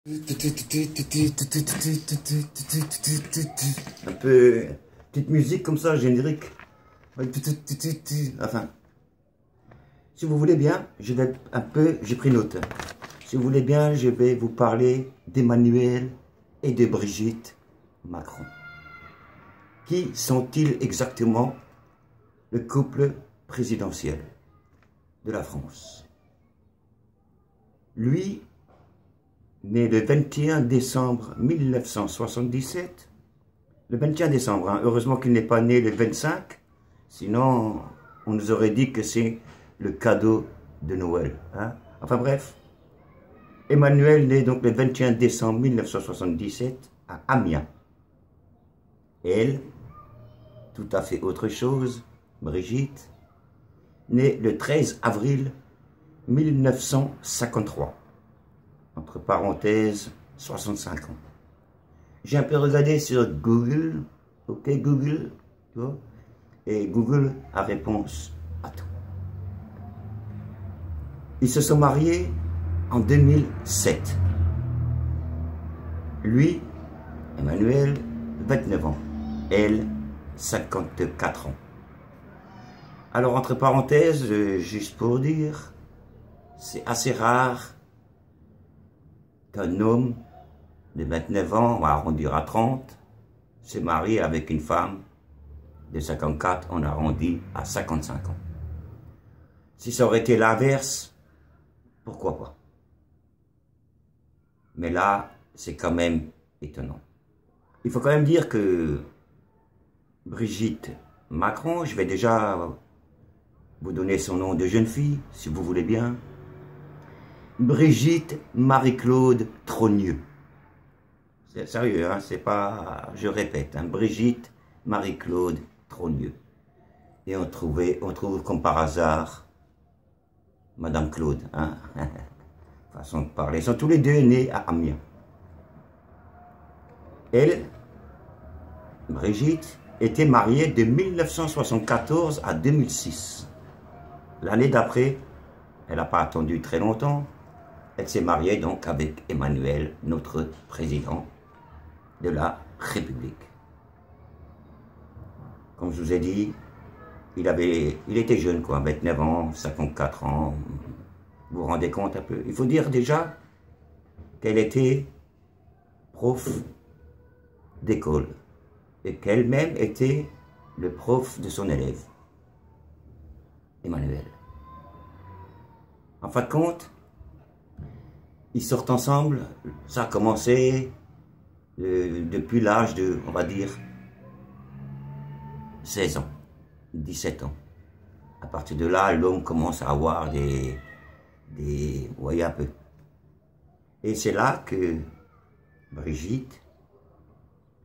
Un peu petite musique comme ça, générique. Enfin, si vous voulez bien, j'ai pris note. Si vous voulez bien, je vais vous parler d'Emmanuel et de Brigitte Macron. Qui sont-ils exactement, le couple présidentiel de la France? Lui, né le 21 décembre 1977, le 21 décembre, hein, heureusement qu'il n'est pas né le 25, sinon on nous aurait dit que c'est le cadeau de Noël. Hein. Enfin bref, Emmanuel né donc le 21 décembre 1977 à Amiens. Elle, tout à fait autre chose, Brigitte, née le 13 avril 1953. Entre parenthèses, 65 ans. J'ai un peu regardé sur Google, ok Google, tu vois, et Google a réponse à tout. Ils se sont mariés en 2007. Lui, Emmanuel, 29 ans. Elle, 54 ans. Alors, entre parenthèses, juste pour dire, c'est assez rare qu'un homme de 29 ans, on va arrondir à 30, se marie avec une femme de 54, on arrondit à 55 ans. Si ça aurait été l'inverse, pourquoi pas? Mais là, c'est quand même étonnant. Il faut quand même dire que Brigitte Macron, je vais déjà vous donner son nom de jeune fille, si vous voulez bien. Brigitte Marie-Claude Trogneux. C'est sérieux, hein, c'est pas, je répète, hein, Brigitte Marie-Claude Trogneux. Et on trouve comme par hasard Madame Claude, hein, façon de parler. Ils sont tous les deux nés à Amiens. Elle, Brigitte, était mariée de 1974 à 2006. L'année d'après, elle n'a pas attendu très longtemps. Elle s'est mariée donc avec Emmanuel, notre président de la République. Comme je vous ai dit, il était jeune, quoi, 29 ans, 54 ans. Vous vous rendez compte un peu? Il faut dire déjà qu'elle était prof d'école et qu'elle-même était le prof de son élève, Emmanuel. En fin de compte, ils sortent ensemble, ça a commencé depuis l'âge de, on va dire, 16 ans, 17 ans. À partir de là, l'homme commence à avoir vous voyez un peu. Et c'est là que Brigitte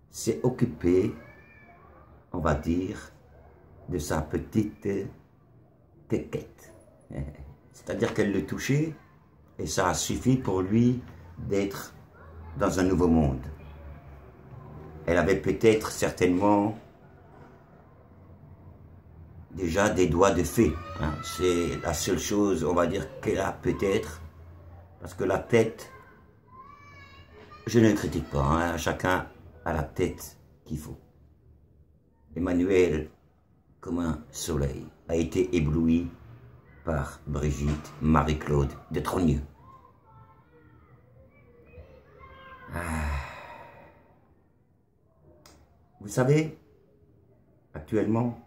s'est occupée, on va dire, de sa petite quéquette. C'est-à-dire qu'elle le touchait, et ça a suffi pour lui d'être dans un nouveau monde. Elle avait peut-être certainement déjà des doigts de fée. Hein. C'est la seule chose, on va dire, qu'elle a peut-être. Parce que la tête, je ne critique pas, hein. Chacun a la tête qu'il faut. Emmanuel, comme un soleil, a été ébloui par Brigitte Marie-Claude de Trogneux. Vous savez, actuellement,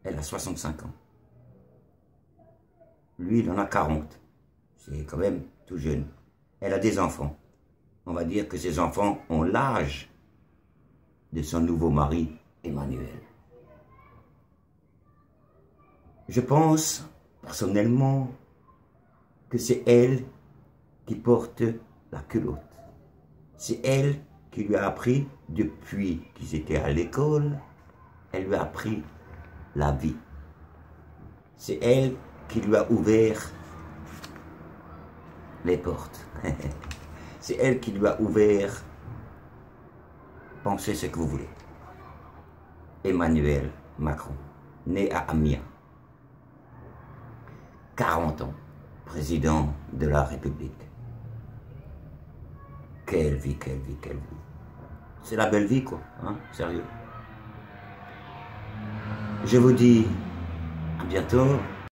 elle a 65 ans. Lui, il en a 40. C'est quand même tout jeune. Elle a des enfants. On va dire que ses enfants ont l'âge de son nouveau mari, Emmanuel. Je pense, personnellement, que c'est elle qui porte la culotte. C'est elle qui lui a appris, depuis qu'ils étaient à l'école, elle lui a appris la vie. C'est elle qui lui a ouvert les portes. C'est elle qui lui a ouvert, pensez ce que vous voulez. Emmanuel Macron, né à Amiens, 40 ans, président de la République. quelle vie, quelle vie, quelle vie. C'est la belle vie, quoi, hein, sérieux. Je vous dis à bientôt.